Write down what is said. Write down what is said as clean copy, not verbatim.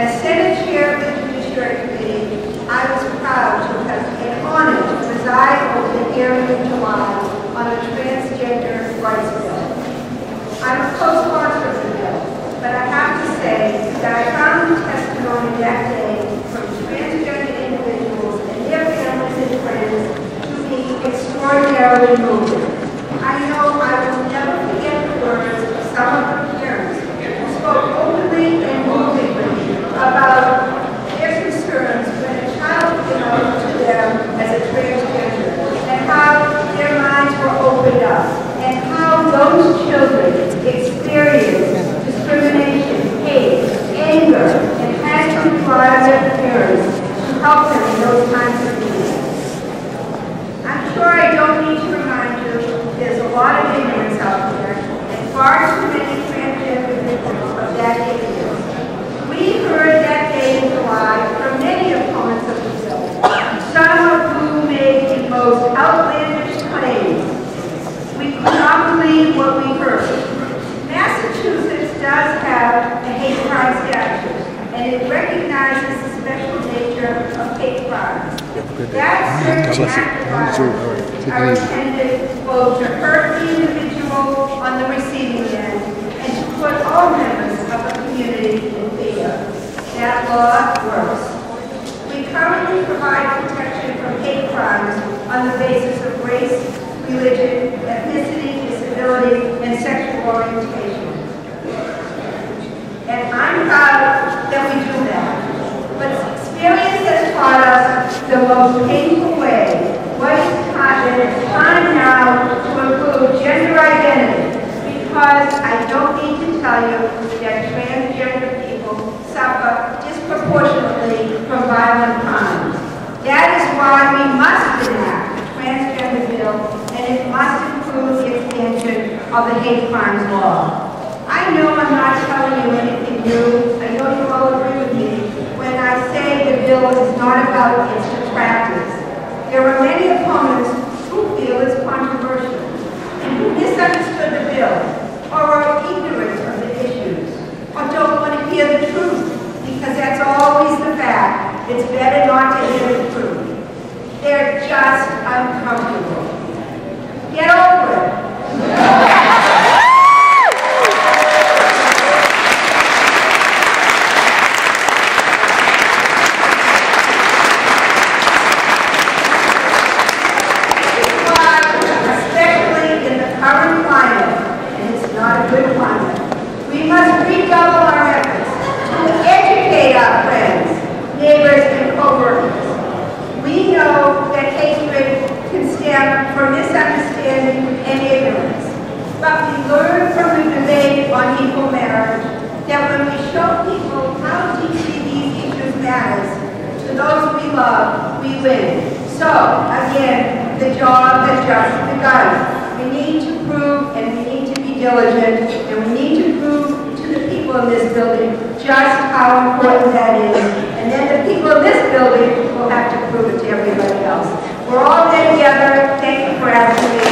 As Senate Chair of the Judiciary Committee, I was proud to have been honored to preside over the hearing in July on the Transgender Rights Bill. I'm a co-sponsor of the bill, but I have to say that I found the testimony that day from transgender individuals and their families and friends to be extraordinarily moving. I know I will never forget the words of some of the parents who spoke openly and movingly about their concerns when a child came out to them as a transgender, and how their minds were opened up, and how those children experienced discrimination, hate, anger, and had to rely on their parents to help them in those times of need. I'm sure I don't need to remind you there's a lot of ignorance out there, and far too many transgender victims of that ignorance. We heard that day in July from many opponents of the bill, some of whom made the most outlandish claims. We could not believe what we heard. Massachusetts does have a hate crime statute, and it recognizes the special nature of hate crimes. That certain act of violence are intended both to hurt the individual on the receiving end and to put all members of the community in fear. That law works. We currently provide protection from hate crimes on the basis of race, religion, ethnicity, disability, and sexual orientation. And I'm proud that we do that. But experience has taught us the most painful way. It's time now to include gender identity, because I don't need to tell you that transgender people suffer disproportionately from violent crimes. That is why we must enact the Transgender Bill, and it must include the expansion of the hate crimes law. I know I'm not telling you anything new. I know you all agree with me when I say the bill is not about its detractors. There are many opponents who feel it's controversial and who misunderstood the bill or are ignorant of the issues or don't want to hear the truth, because that's always the fact. It's better not to hear the truth. They're just uncomfortable. Get over it. We must redouble our efforts to educate our friends, neighbors, and co-workers. We know that hatred can stem from misunderstanding and ignorance, but we learn from the debate on equal marriage that when we show people how deeply these issues matter to those we love, we win. So, again, the job has just begun. We need to prove, and we need to be diligent, and we need to prove to the people in this building just how important that is. And then the people in this building will have to prove it to everybody else. We're all there together. Thank you for asking me.